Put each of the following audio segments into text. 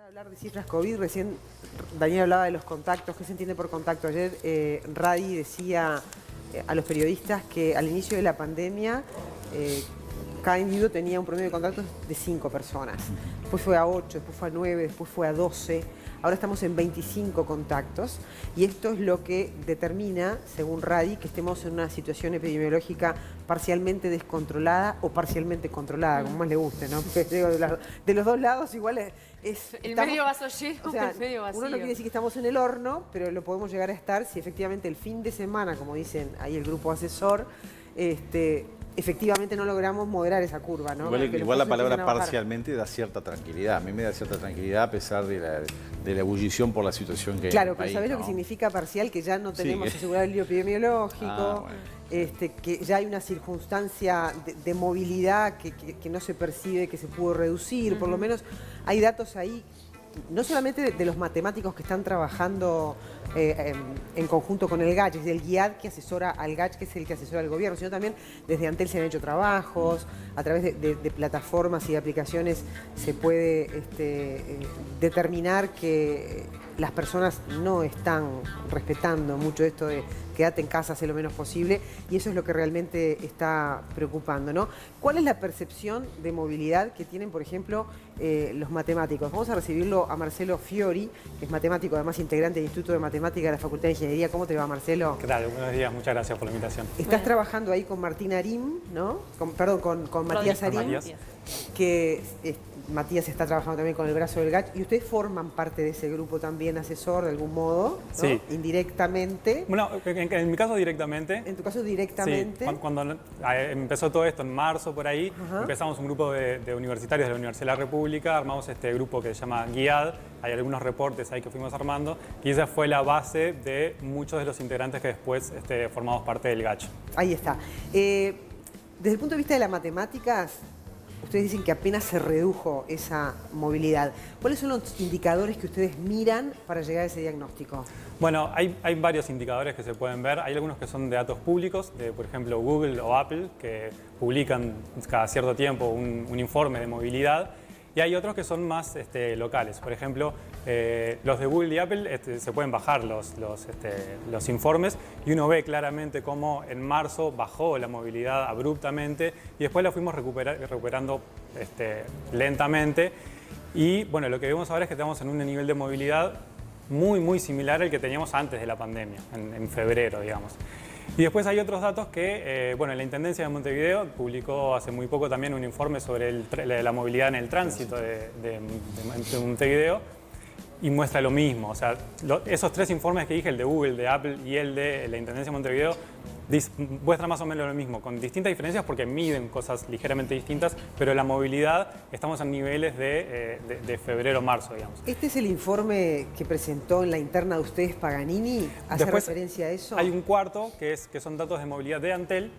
Hablar de cifras COVID, recién Daniel hablaba de los contactos, ¿qué se entiende por contacto? Ayer Radi decía a los periodistas que al inicio de la pandemia cada individuo tenía un promedio de contactos de 5 personas. Después fue a 8, después fue a 9, después fue a 12. Ahora estamos en 25 contactos y esto es lo que determina, según Radi, que estemos en una situación epidemiológica parcialmente descontrolada o parcialmente controlada, como más le guste, ¿no? Porque de los dos lados igual es el medio vaso lleno, o sea, el medio vacío. Uno no quiere decir que estamos en el horno, pero lo podemos llegar a estar si efectivamente el fin de semana, como dicen ahí el grupo asesor, efectivamente no logramos moderar esa curva, ¿no? Igual la palabra parcialmente da cierta tranquilidad. A mí me da cierta tranquilidad a pesar de la ebullición por la situación que hay. Claro, pero ¿sabés lo que significa parcial? Que ya no tenemos asegurado el hilo epidemiológico, que ya hay una circunstancia de movilidad que no se percibe, que se pudo reducir, por lo menos hay datos ahí, no solamente de los matemáticos que están trabajando en conjunto con el GACH, es el GIAD que asesora al GACH, que es el que asesora al gobierno, sino también desde Antel se han hecho trabajos, a través de plataformas y de aplicaciones se puede determinar que las personas no están respetando mucho esto de quédate en casa, hace lo menos posible, y eso es lo que realmente está preocupando, ¿no? ¿Cuál es la percepción de movilidad que tienen, por ejemplo, los matemáticos? Vamos a recibirlo a Marcelo Fiori, que es matemático, además integrante del Instituto de Matemática de la Facultad de Ingeniería. ¿Cómo te va, Marcelo? ¿Qué tal? Buenos días, muchas gracias por la invitación. Estás trabajando ahí con Martín Arim, ¿no? Con Matías Arim, que Matías está trabajando también con el brazo del GACH, y ustedes forman parte de ese grupo también asesor de algún modo, ¿no? Sí. Indirectamente. Bueno, en mi caso directamente. En tu caso directamente. Sí, cuando empezó todo esto en marzo por ahí, empezamos un grupo de universitarios de la Universidad de la República, armamos este grupo que se llama GIAD, hay algunos reportes ahí que fuimos armando, y esa fue la base de muchos de los integrantes que después formamos parte del GACH. Ahí está. Desde el punto de vista de las matemáticas, ustedes dicen que apenas se redujo esa movilidad. ¿Cuáles son los indicadores que ustedes miran para llegar a ese diagnóstico? Bueno, hay varios indicadores que se pueden ver. Hay algunos que son de datos públicos, de por ejemplo Google o Apple, que publican cada cierto tiempo un informe de movilidad. Y hay otros que son más locales. Por ejemplo, los de Google y Apple se pueden bajar los informes y uno ve claramente cómo en marzo bajó la movilidad abruptamente y después la fuimos recuperando lentamente. Y bueno, lo que vemos ahora es que estamos en un nivel de movilidad muy similar al que teníamos antes de la pandemia, en febrero, digamos. Y después hay otros datos que, bueno, la Intendencia de Montevideo publicó hace muy poco también un informe sobre la movilidad en el tránsito de Montevideo y muestra lo mismo. O sea, esos tres informes que dije, el de Google, el de Apple y el de la Intendencia de Montevideo, muestran más o menos lo mismo, con distintas diferencias porque miden cosas ligeramente distintas, pero la movilidad estamos en niveles de febrero-marzo, digamos. ¿Este es el informe que presentó en la interna de ustedes Paganini? ¿Hace referencia a eso? Hay un cuarto que son datos de movilidad de Antel,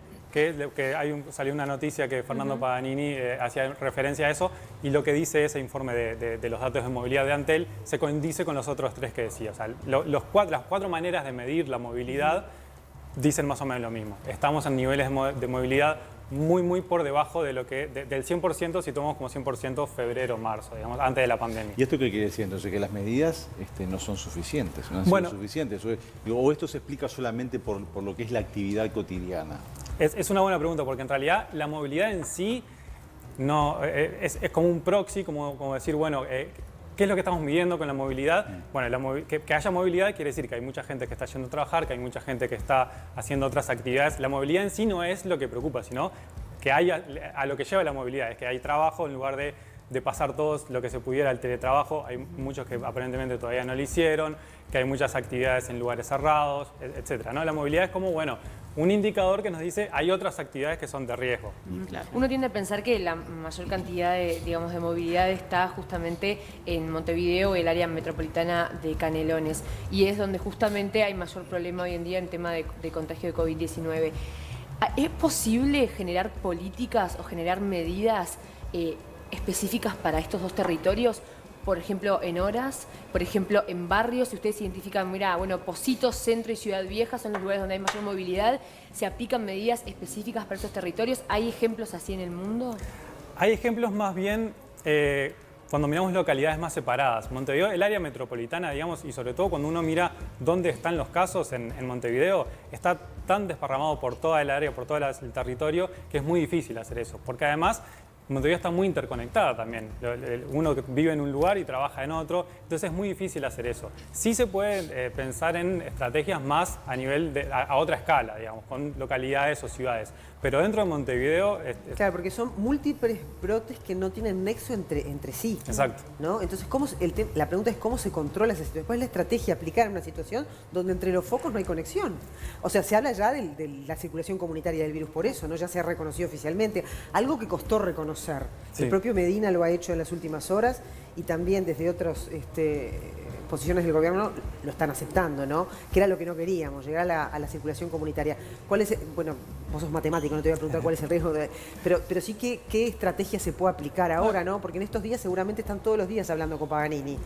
salió una noticia que Fernando Paganini hacía referencia a eso, y lo que dice ese informe de los datos de movilidad de Antel se condice con los otros tres que decía. O sea, las cuatro maneras de medir la movilidad dicen más o menos lo mismo. Estamos en niveles de movilidad muy por debajo de del 100% si tomamos como 100% febrero-marzo, digamos, antes de la pandemia. ¿Y esto qué quiere decir? Entonces, que las medidas no son suficientes, no han sido suficientes. ¿O esto se explica solamente por lo que es la actividad cotidiana? Es una buena pregunta, porque en realidad la movilidad en sí no, es como un proxy, como decir, bueno, ¿qué es lo que estamos midiendo con la movilidad? Bueno, que haya movilidad quiere decir que hay mucha gente que está yendo a trabajar, que hay mucha gente que está haciendo otras actividades. La movilidad en sí no es lo que preocupa, sino que a lo que lleva la movilidad, es que hay trabajo en lugar de pasar todos lo que se pudiera al teletrabajo. Hay muchos que aparentemente todavía no lo hicieron, que hay muchas actividades en lugares cerrados, etc., ¿no? La movilidad es como, bueno, un indicador que nos dice hay otras actividades que son de riesgo. Claro. Uno tiende a pensar que la mayor cantidad de movilidad está justamente en Montevideo, el área metropolitana de Canelones, y es donde justamente hay mayor problema hoy en día en tema de contagio de COVID-19. ¿Es posible generar políticas o generar medidas específicas para estos dos territorios? Por ejemplo, en horas, por ejemplo, en barrios, si ustedes identifican, mira, bueno, Pocitos, Centro y Ciudad Vieja son los lugares donde hay mayor movilidad, ¿se aplican medidas específicas para estos territorios? ¿Hay ejemplos así en el mundo? Hay ejemplos más bien cuando miramos localidades más separadas. Montevideo, el área metropolitana, digamos, y sobre todo cuando uno mira dónde están los casos en Montevideo, está tan desparramado por toda el área, por todo el territorio, que es muy difícil hacer eso. Porque además, Montevideo está muy interconectada también. Uno vive en un lugar y trabaja en otro, entonces es muy difícil hacer eso. Sí se puede pensar en estrategias más a nivel a otra escala, digamos, con localidades o ciudades. Pero dentro de Montevideo... Claro, porque son múltiples brotes que no tienen nexo entre sí. Exacto. ¿No? Entonces, la pregunta es cómo se controla esa situación. ¿Cuál es la estrategia aplicar en una situación donde entre los focos no hay conexión? O sea, se habla ya de la circulación comunitaria del virus por eso, ¿no? Ya se ha reconocido oficialmente. Algo que costó reconocer. Sí. El propio Medina lo ha hecho en las últimas horas y también desde otras posiciones del gobierno lo están aceptando, ¿no? Que era lo que no queríamos, llegar a la circulación comunitaria. ¿Cuál es, bueno, vos sos matemático, no te voy a preguntar cuál es el riesgo, pero sí qué estrategia se puede aplicar ahora, ¿no? Porque en estos días seguramente están todos los días hablando con Paganini.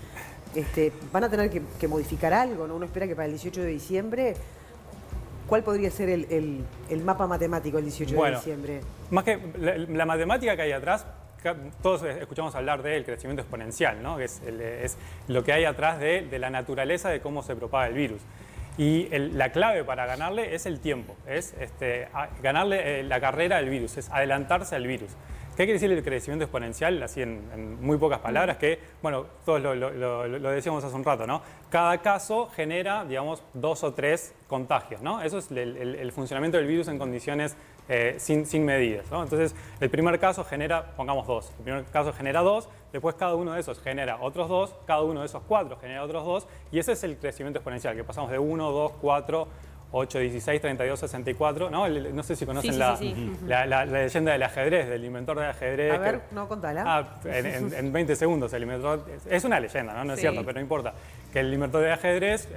Van a tener que modificar algo, ¿no? Uno espera que para el 18 de diciembre... ¿Cuál podría ser el mapa matemático el 18 de diciembre? Más que la matemática que hay atrás, todos escuchamos hablar del crecimiento exponencial, ¿no? Que es lo que hay atrás de la naturaleza de cómo se propaga el virus. Y la clave para ganarle es el tiempo, es ganarle la carrera al virus, es adelantarse al virus. ¿Qué quiere decir el crecimiento exponencial? Así en muy pocas palabras, que, bueno, todos lo decíamos hace un rato, ¿no? Cada caso genera, digamos, 2 o 3 contagios, ¿no? Eso es el funcionamiento del virus en condiciones sin medidas, ¿no? Entonces, el primer caso genera, pongamos 2, el primer caso genera 2, después cada uno de esos genera otros 2, cada uno de esos 4 genera otros 2, y ese es el crecimiento exponencial, que pasamos de 1, 2, 4... 8, 16, 32, 64, ¿no? No sé si conocen la leyenda del ajedrez, del inventor del ajedrez. A ver, no, contala. En 20 segundos el inventor, es una leyenda, ¿no? No es cierto, pero no importa. Que el inventor del ajedrez,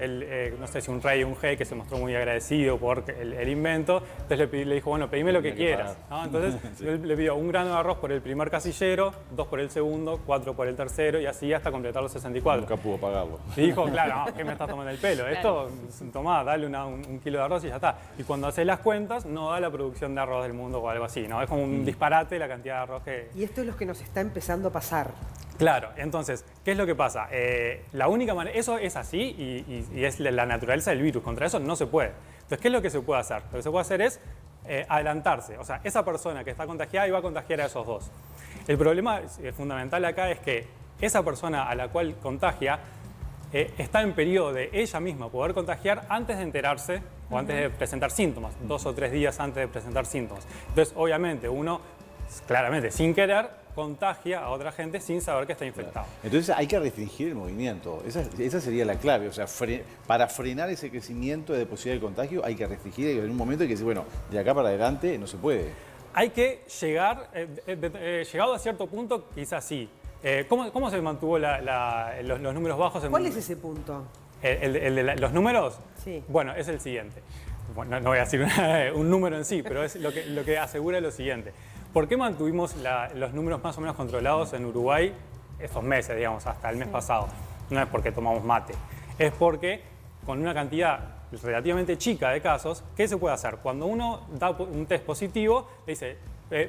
no sé si un rey o un jeque que se mostró muy agradecido por el invento, entonces le dijo, bueno, pedime lo que quieras, ¿no? Entonces le pidió un grano de arroz por el primer casillero, 2 por el segundo, 4 por el tercero y así hasta completar los 64. Nunca pudo pagarlo. Y dijo, claro, ¿qué me estás tomando el pelo? Claro. Esto, tomá, dale un kilo de arroz y ya está. Y cuando haces las cuentas, no da la producción de arroz del mundo o algo así, ¿no? Es como un disparate la cantidad de arroz que... Y esto es lo que nos está empezando a pasar. Claro, entonces, ¿qué es lo que pasa? La única manera, eso es así y es la naturaleza del virus, contra eso no se puede. Entonces, ¿qué es lo que se puede hacer? Lo que se puede hacer es adelantarse, o sea, esa persona que está contagiada iba a contagiar a esos 2. El problema fundamental acá es que esa persona a la cual contagia está en periodo de ella misma poder contagiar antes de enterarse o antes de presentar síntomas, 2 o 3 días antes de presentar síntomas. Entonces, obviamente, uno, claramente, sin querer, contagia a otra gente sin saber que está infectado. Entonces hay que restringir el movimiento. Esa sería la clave. O sea, para frenar ese crecimiento de posibilidad de contagio hay que restringir y en un momento hay que decir, bueno, de acá para adelante no se puede. Hay que llegar, llegado a cierto punto, quizás sí. ¿Cómo se mantuvo los números bajos? ¿Cuál es ese punto? ¿El de los números? Sí. Bueno, es el siguiente. Bueno, no voy a decir un número en sí, pero es lo que asegura lo siguiente. ¿Por qué mantuvimos los números más o menos controlados en Uruguay esos meses, digamos, hasta el mes pasado? No es porque tomamos mate, es porque con una cantidad relativamente chica de casos, ¿qué se puede hacer? Cuando uno da un test positivo, le dice,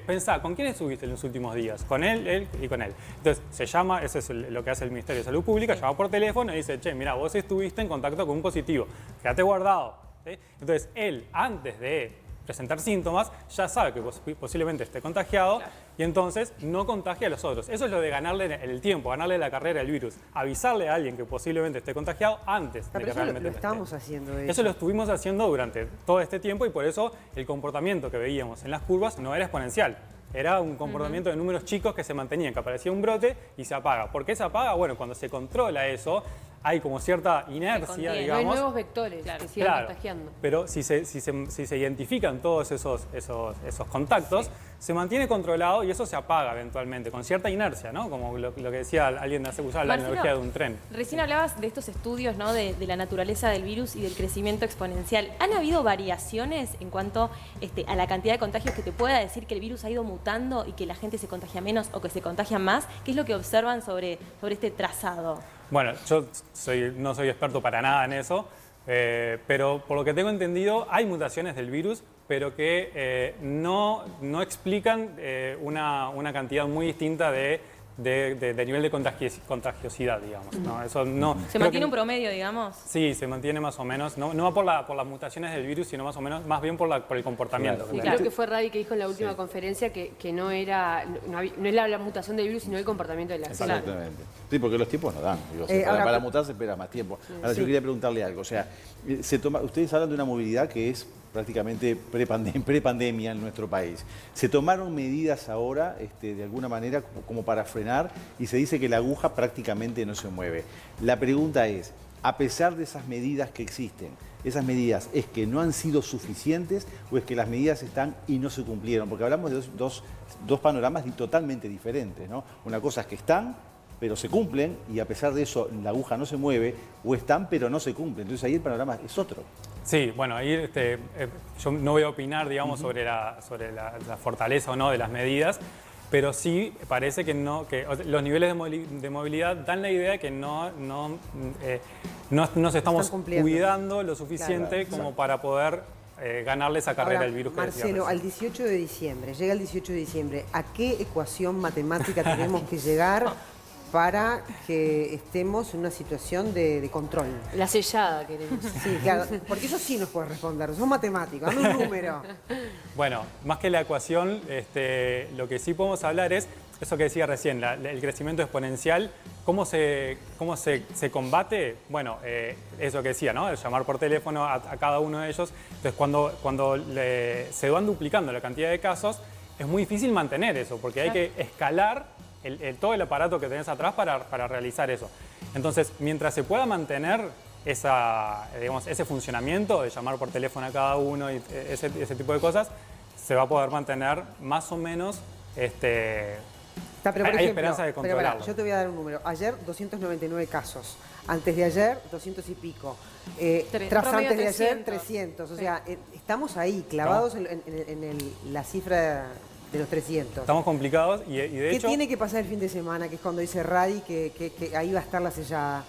pensá, ¿con quién estuviste en los últimos días? Con él y con él. Entonces, se llama, eso es lo que hace el Ministerio de Salud Pública, llama por teléfono y dice, che, mira, vos estuviste en contacto con un positivo, quédate guardado. ¿Sí? Entonces, él, antes de presentar síntomas, ya sabe que posiblemente esté contagiado y entonces no contagia a los otros. Eso es lo de ganarle el tiempo, ganarle la carrera al virus. Avisarle a alguien que posiblemente esté contagiado antes de que realmente lo estamos haciendo. Eso lo estuvimos haciendo durante todo este tiempo y por eso el comportamiento que veíamos en las curvas no era exponencial. Era un comportamiento de números chicos que se mantenían, que aparecía un brote y se apaga. ¿Por qué se apaga? Bueno, cuando se controla eso, hay como cierta inercia, digamos. No hay nuevos vectores que sigan contagiando. Pero si se identifican todos esos contactos, se mantiene controlado y eso se apaga eventualmente, con cierta inercia, ¿no? Como lo que decía alguien de hace usaba la analogía de un tren. Recién hablabas de estos estudios, ¿no? de la naturaleza del virus y del crecimiento exponencial. ¿Han habido variaciones en cuanto a la cantidad de contagios que te pueda decir que el virus ha ido mutando y que la gente se contagia menos o que se contagia más? ¿Qué es lo que observan sobre este trazado? Bueno, yo no soy experto para nada en eso, pero por lo que tengo entendido hay mutaciones del virus, pero que no explican una cantidad muy distinta de de nivel de contagiosidad, digamos, ¿no? Eso no, ¿Se mantiene un promedio, digamos? Sí, se mantiene más o menos, no va por las mutaciones del virus, sino más bien por el comportamiento. Claro. Sí, creo que fue Radi que dijo en la última conferencia que no es la mutación del virus, sino el comportamiento de la célula. Exactamente. Sí, porque los tiempos no dan. Digo, ahora, para mutar se espera más tiempo. Ahora yo quería preguntarle algo. O sea, ustedes hablan de una movilidad que es prácticamente prepandemia en nuestro país. ¿Se tomaron medidas ahora, de alguna manera, como para frenar? Y se dice que la aguja prácticamente no se mueve. La pregunta es, a pesar de esas medidas que existen, ¿esas medidas es que no han sido suficientes o es que las medidas están y no se cumplieron? Porque hablamos de dos panoramas totalmente diferentes, ¿no? Una cosa es que están, pero se cumplen, y a pesar de eso la aguja no se mueve, o están, pero no se cumplen. Entonces ahí el panorama es otro. Sí, bueno, ahí yo no voy a opinar, digamos, sobre la fortaleza o no de las medidas, pero sí parece que los niveles de movilidad dan la idea de que no nos estamos cuidando lo suficiente como para poder ganarle esa carrera al virus. Marcelo, al 18 de diciembre, llega el 18 de diciembre, ¿a qué ecuación matemática tenemos que llegar para que estemos en una situación de control? La sellada queremos. Sí, claro, porque eso sí nos puede responder, son matemáticos, dame un número. Bueno, más que la ecuación, lo que sí podemos hablar es eso que decía recién, el crecimiento exponencial. ¿Cómo se combate? Bueno, eso que decía, ¿no? El llamar por teléfono a cada uno de ellos. Entonces, cuando se van duplicando la cantidad de casos, es muy difícil mantener eso, porque hay que escalar todo el aparato que tenés atrás para realizar eso. Entonces, mientras se pueda mantener ese funcionamiento de llamar por teléfono a cada uno y ese tipo de cosas, se va a poder mantener más o menos, Pero, por hay ejemplo, esperanza de controlarlo. Yo te voy a dar un número. Ayer 299 casos, antes de ayer 200 y pico, tras antes de ayer 300. O sea, estamos ahí, clavados en la cifra de los 300. Estamos complicados y de hecho... ¿Qué tiene que pasar el fin de semana, que es cuando dice Radi que ahí va a estar la sellada?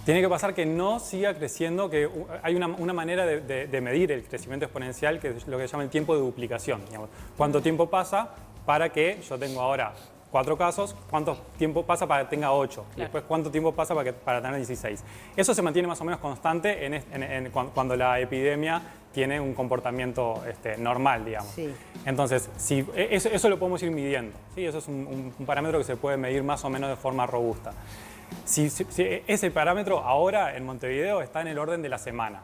Tiene que pasar que no siga creciendo, que hay una manera de medir el crecimiento exponencial, que es lo que se llama el tiempo de duplicación. Digamos. ¿Cuánto tiempo pasa para que yo tengo ahora 4 casos? ¿Cuánto tiempo pasa para que tenga 8? Claro. Y después, ¿cuánto tiempo pasa para tener 16? Eso se mantiene más o menos constante cuando la epidemia tiene un comportamiento normal, digamos. Sí. Entonces, eso lo podemos ir midiendo. ¿Sí? Eso es un parámetro que se puede medir más o menos de forma robusta. Si ese parámetro ahora en Montevideo está en el orden de la semana.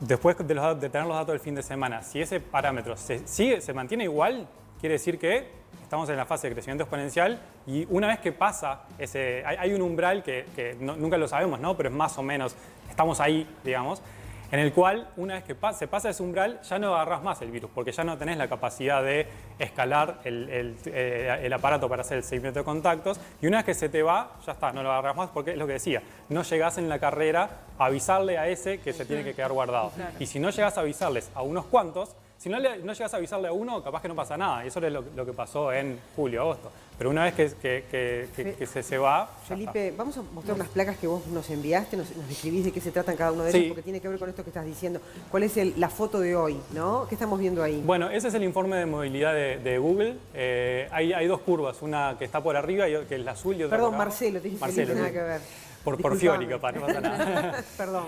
Después de tener los datos del fin de semana, si ese parámetro se mantiene igual, quiere decir que estamos en la fase de crecimiento exponencial y una vez que pasa hay un umbral que nunca lo sabemos, ¿no? Pero es más o menos, estamos ahí, digamos, en el cual una vez que se pasa ese umbral ya no agarrás más el virus, porque ya no tenés la capacidad de escalar el aparato para hacer el seguimiento de contactos, y una vez que se te va, ya está, no lo agarrás más, porque es lo que decía, no llegás en la carrera a avisarle a ese que se tiene que quedar guardado. Claro. Y si no llegás a avisarles a unos cuantos, si no llegas a avisarle a uno, capaz que no pasa nada. Y eso es lo que pasó en julio, agosto. Pero una vez que se va... Felipe, vamos a mostrar unas placas que vos nos enviaste, nos describís de qué se tratan cada uno de ellos, porque tiene que ver con esto que estás diciendo. ¿Cuál es la foto de hoy, ¿no? ¿Qué estamos viendo ahí? Bueno, ese es el informe de movilidad de Google. Hay 2 curvas, una que está por arriba, que es la azul, y otra Perdón, por Marcelo, te dije Felipe, nada que ver. Por Fiori, capaz, no pasa nada. Perdón.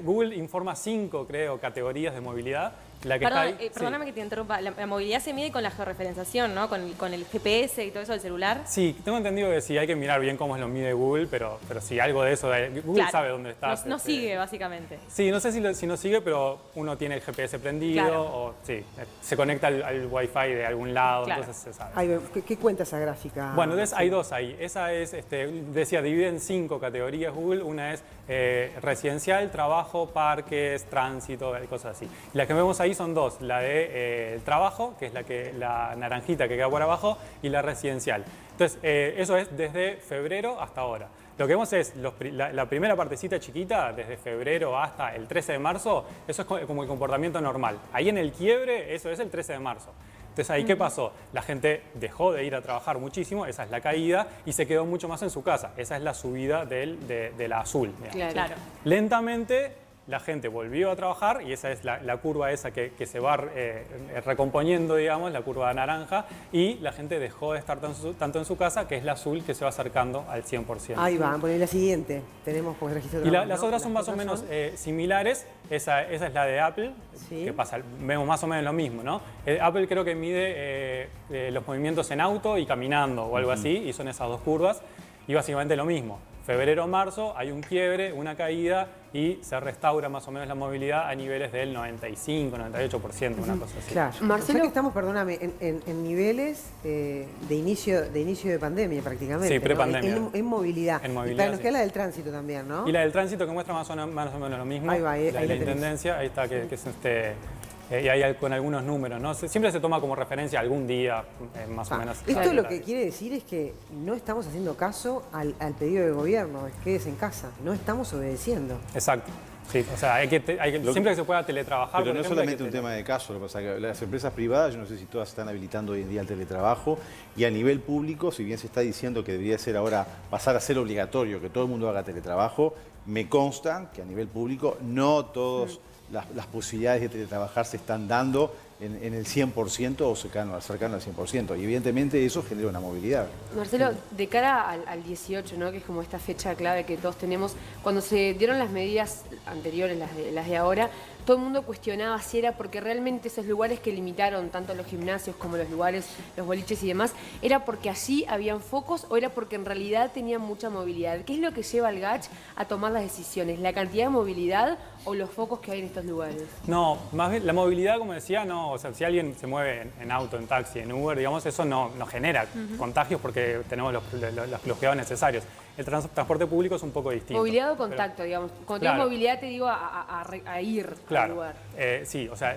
Google informa 5, creo, categorías de movilidad. Perdóname que te interrumpa. La movilidad se mide con la georreferenciación, ¿no? Con el GPS y todo eso del celular. Sí, tengo entendido que sí, hay que mirar bien cómo lo mide Google, pero sí, algo de eso. Google sabe dónde estás. No sigue, básicamente. Sí, no sé si no sigue, pero uno tiene el GPS prendido o se conecta al Wi-Fi de algún lado, entonces se sabe. ¿Qué cuenta esa gráfica? Bueno, hay 2 ahí. Esa es, divide en 5 categorías Google. Una es residencial, trabajo, parques, tránsito, cosas así. Y las que vemos ahí son 2, la de el trabajo, que es la naranjita que queda por abajo, y la residencial. Entonces, eso es desde febrero hasta ahora. Lo que vemos es la primera partecita chiquita, desde febrero hasta el 13 de marzo, eso es como el comportamiento normal. Ahí en el quiebre, eso es el 13 de marzo. Entonces, ahí, ¿qué pasó? La gente dejó de ir a trabajar muchísimo, esa es la caída, y se quedó mucho más en su casa. Esa es la subida de la azul. Claro. Lentamente la gente volvió a trabajar y esa es la curva esa que se va recomponiendo, digamos, la curva naranja, y la gente dejó de estar tanto en su casa, que es la azul, que se va acercando al 100%. Ahí va, poner la siguiente. Tenemos pues registro de Y trabajo, las ¿no? otras son más o menos similares. Esa es la de Apple, Sí. que pasa, vemos más o menos lo mismo, ¿no? Apple creo que mide los movimientos en auto y caminando o algo así, y son esas dos curvas, y básicamente lo mismo. Febrero, marzo, hay un quiebre, una caída, y se restaura más o menos la movilidad a niveles del 95, 98%, una cosa así. Claro. Marcelo. O sea que estamos, perdóname, en niveles de inicio de pandemia prácticamente. Sí, ¿no? prepandemia. En movilidad. En movilidad, Y para nos sí. queda la del tránsito también, ¿no? Y la del tránsito, que muestra más o menos lo mismo. Ahí va, ahí la la de la tenés. intendencia, ahí está, que es y ahí con algunos números, ¿no? Siempre se toma como referencia algún día, más o menos. Esto lo que quiere decir es que no estamos haciendo caso al pedido del gobierno, es quédese en casa, no estamos obedeciendo. Exacto. Sí, o sea, siempre que se pueda teletrabajar. Pero por no es ejemplo, solamente un tema de caso, lo que pasa es que las empresas privadas, yo no sé si todas están habilitando hoy en día el teletrabajo, y a nivel público, si bien se está diciendo que debería ser ahora, pasar a ser obligatorio que todo el mundo haga teletrabajo, me consta que a nivel público no todas las posibilidades de teletrabajar se están dando en el 100% o cercano al 100%, y evidentemente eso genera una movilidad. Marcelo, de cara al 18, ¿no? Que es como esta fecha clave que todos tenemos, cuando se dieron las medidas anteriores, las de ahora, todo el mundo cuestionaba si era porque realmente esos lugares que limitaron tanto los gimnasios como los lugares, los boliches y demás, era porque allí habían focos o era porque en realidad tenían mucha movilidad. ¿Qué es lo que lleva al GACH a tomar las decisiones? ¿La cantidad de movilidad o los focos que hay en estos lugares? No, más bien la movilidad, como decía, no, o sea, si alguien se mueve en auto, en taxi, en Uber, digamos, eso no genera contagios porque tenemos los cuidados necesarios. El transporte público es un poco distinto. Movilidad o contacto, digamos. Cuando Claro. digo movilidad te digo a ir al Claro, lugar. sí, o sea,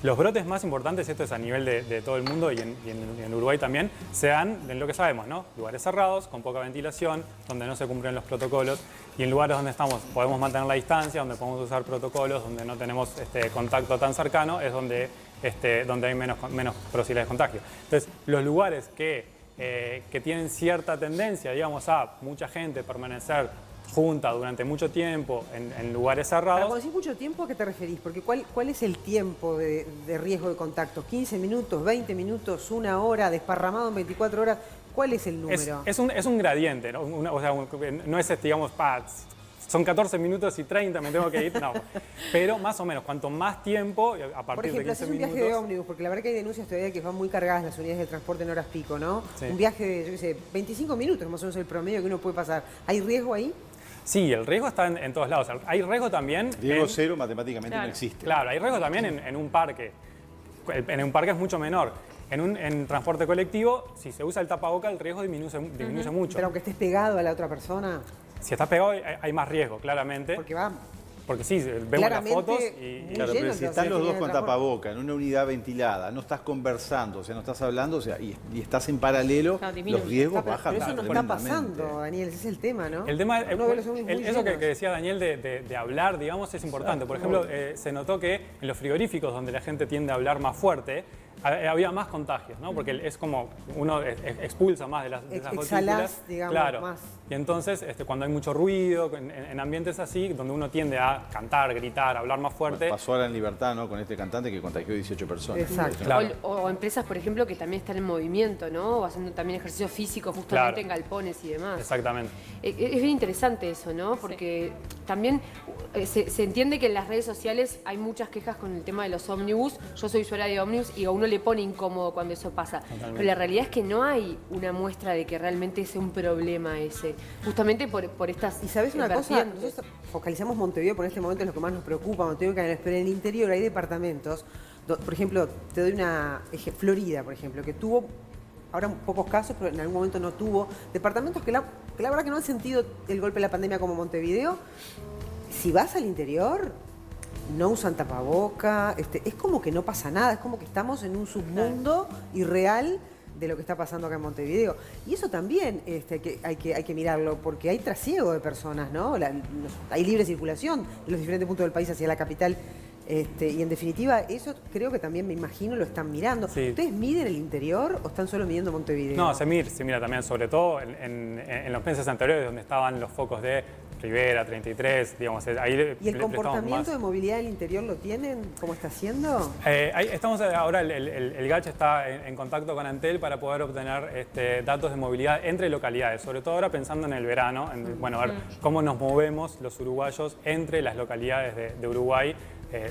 los brotes más importantes, esto es a nivel de todo el mundo y en Uruguay también, se dan en lo que sabemos, ¿no? Lugares cerrados, con poca ventilación, donde no se cumplen los protocolos, y en lugares donde podemos mantener la distancia, donde podemos usar protocolos, donde no tenemos contacto tan cercano, es donde hay menos posibilidades de contagio. Entonces, los lugares que tienen cierta tendencia, digamos, a mucha gente permanecer junta durante mucho tiempo en lugares cerrados. Cuando decís mucho tiempo, ¿a qué te referís? Porque ¿cuál es el tiempo de riesgo de contacto? ¿15 minutos, 20 minutos, una hora, desparramado en 24 horas? ¿Cuál es el número? Es un gradiente, ¿no? O sea, no es, digamos, son 14 minutos y 30, me tengo que ir, no. Pero más o menos, cuanto más tiempo, a Por partir ejemplo, de 15 haces un minutos... viaje de ómnibus, porque la verdad que hay denuncias todavía que van muy cargadas las unidades de transporte en horas pico, ¿no? Sí. Un viaje de, yo qué sé, 25 minutos más o menos el promedio que uno puede pasar. ¿Hay riesgo ahí? Sí, el riesgo está en todos lados. Hay riesgo también... Riesgo cero matemáticamente no existe. Claro, hay riesgo también en un parque. En un parque es mucho menor. En transporte colectivo, si se usa el tapaboca, el riesgo disminuye mucho. Pero aunque estés pegado a la otra persona, Si estás pegado, hay más riesgo, claramente. porque va... Porque sí, vemos las Claramente, fotos muy Claro, lleno, pero si entonces, están los dos tiene con transporte. tapaboca, en una unidad ventilada, no estás conversando, o sea, no estás hablando, o sea, y estás en paralelo, Claro, disminuye. los riesgos Pero bajan eso no está tremendamente. pasando, Daniel, ese es el tema, ¿no? El tema, Uno ve los ómnibus muy eso que llenos. decía Daniel de hablar, digamos, es importante. Por ejemplo, se notó que en los frigoríficos, donde la gente tiende a hablar más fuerte, había más contagios, ¿no? Porque es como uno expulsa más de las Exhalás, gotículas. digamos, claro. más. Y entonces, cuando hay mucho ruido, en ambientes así, donde uno tiende a cantar, gritar, hablar más fuerte. Pasó ahora en Libertad, ¿no? Con este cantante que contagió 18 personas. Exacto. Claro. O empresas, por ejemplo, que también están en movimiento, ¿no? O haciendo también ejercicio físico justamente Claro. en galpones y demás. Exactamente. Es bien interesante eso, ¿no? Porque también se entiende que en las redes sociales hay muchas quejas con el tema de los ómnibus. Yo soy usuaria de ómnibus y a uno le pone incómodo cuando eso pasa. Totalmente. Pero la realidad es que no hay una muestra de que realmente sea un problema ese. Justamente por estas Y sabes una cosa, vertientes. nosotros focalizamos Montevideo, por este momento es lo que más nos preocupa, Montevideo y Canelones, pero en el interior hay departamentos, por ejemplo, te doy una, Florida, por ejemplo, que tuvo, ahora pocos casos, pero en algún momento no tuvo, departamentos que la verdad que no han sentido el golpe de la pandemia como Montevideo. Si vas al interior, no usan tapaboca, es como que no pasa nada, es como que estamos en un submundo irreal de lo que está pasando acá en Montevideo. Y eso también hay que mirarlo, porque hay trasiego de personas, ¿no? Hay libre circulación en los diferentes puntos del país hacia la capital. Y en definitiva, eso creo que también, me imagino, lo están mirando. Sí. ¿Ustedes miden el interior o están solo midiendo Montevideo? No, se mira también, sobre todo en los meses anteriores, donde estaban los focos de Rivera, 33, digamos, ahí ¿Y el comportamiento de movilidad del interior lo tienen? ¿Cómo está haciendo? Estamos ahora, el GACH está en contacto con Antel para poder obtener datos de movilidad entre localidades, sobre todo ahora pensando en el verano, bueno, a ver cómo nos movemos los uruguayos entre las localidades de Uruguay,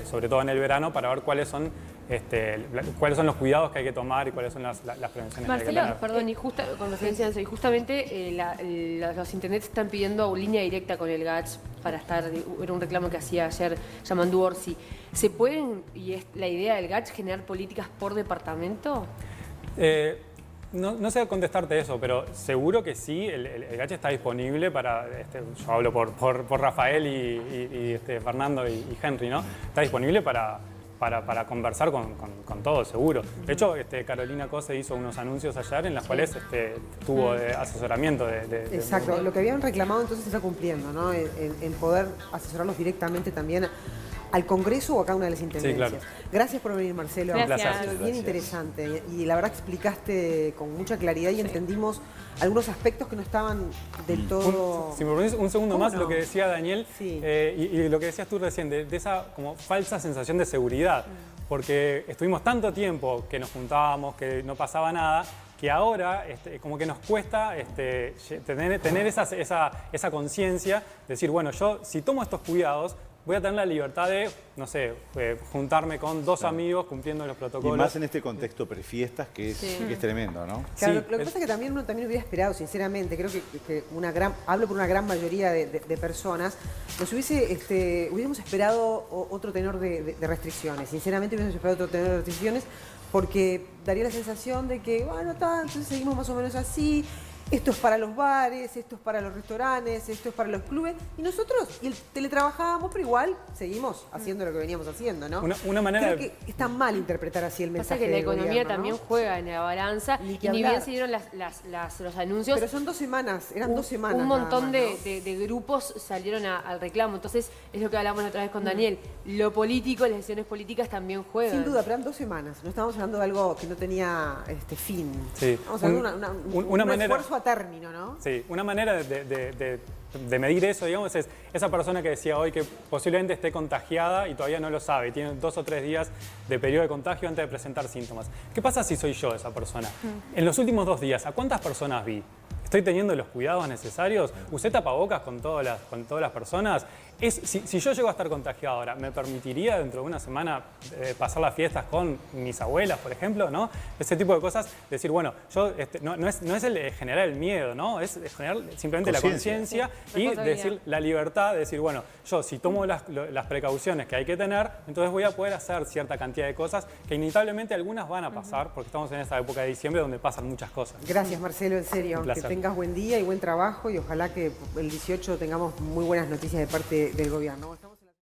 sobre todo en el verano, para ver cuáles son los cuidados que hay que tomar y cuáles son las prevenciones Marcelo, que hay que tener. perdón, y con referencia a eso, y justamente los intendentes están pidiendo línea directa con el GACH para estar, era un reclamo que hacía ayer Yamandu Orsi. ¿Se pueden, y es la idea del GACH, generar políticas por departamento? No sé contestarte eso, pero seguro que sí, el GACH está disponible para, yo hablo por Rafael y Fernando y Henry, ¿no? Está disponible para conversar con todos, seguro. De hecho, Carolina Cose hizo unos anuncios ayer en los cuales tuvo asesoramiento Exacto, lo que habían reclamado entonces se está cumpliendo, ¿no? En poder asesorarlos directamente también al Congreso o a cada una de las intendencias. Sí, claro. Gracias por venir, Marcelo. Gracias. Bien interesante y la verdad que explicaste con mucha claridad y entendimos algunos aspectos que no estaban del todo... Si me permitís un segundo más, no? lo que decía Daniel Sí. y lo que decías tú recién, de esa como falsa sensación de seguridad, porque estuvimos tanto tiempo que nos juntábamos, que no pasaba nada, que ahora como que nos cuesta tener esa conciencia, decir, bueno, yo si tomo estos cuidados, voy a tener la libertad de, no sé, juntarme con dos amigos cumpliendo los protocolos. Y más en este contexto prefiestas que es tremendo, ¿no? Claro, Sí, lo que pasa es que también uno también hubiera esperado, sinceramente, creo que hablo por una gran mayoría de personas, hubiésemos esperado otro tenor de restricciones, sinceramente hubiésemos esperado otro tenor de restricciones, porque daría la sensación de que, bueno, entonces seguimos más o menos así. Esto es para los bares, esto es para los restaurantes, esto es para los clubes. Y nosotros teletrabajábamos, pero igual seguimos haciendo lo que veníamos haciendo, ¿no? Una manera Creo que está mal interpretar así el mensaje. Pasa que la del economía gobierno, también ¿no? juega en la balanza Ni y que ni bien hablar. se dieron los anuncios. Pero son 2 semanas, eran 2 semanas. Un montón nada más, ¿no? de grupos salieron al reclamo. Entonces, es lo que hablamos la otra vez con Daniel. Lo político, las decisiones políticas también juegan. Sin duda, pero eran 2 semanas. No estábamos hablando de algo que no tenía fin. Sí. Estamos hablando de un manera, esfuerzo a término, ¿no? Sí, una manera de medir eso, digamos, es esa persona que decía hoy que posiblemente esté contagiada y todavía no lo sabe, tiene 2 o 3 días de periodo de contagio antes de presentar síntomas. ¿Qué pasa si soy yo esa persona? En los últimos 2 días, ¿a cuántas personas vi? ¿Estoy teniendo los cuidados necesarios? ¿Usé tapabocas con todas las personas? Si yo llego a estar contagiado ahora, ¿me permitiría dentro de una semana pasar las fiestas con mis abuelas, por ejemplo? ¿No? Ese tipo de cosas, decir, bueno, yo no es el generar el miedo, ¿no? Es generar simplemente la conciencia y decir la libertad de decir, bueno, yo si tomo las precauciones que hay que tener, entonces voy a poder hacer cierta cantidad de cosas que inevitablemente algunas van a pasar, porque estamos en esta época de diciembre donde pasan muchas cosas. Gracias, Marcelo, en serio. Un Que placer. tengas buen día y buen trabajo y ojalá que el 18 tengamos muy buenas noticias de parte del gobierno.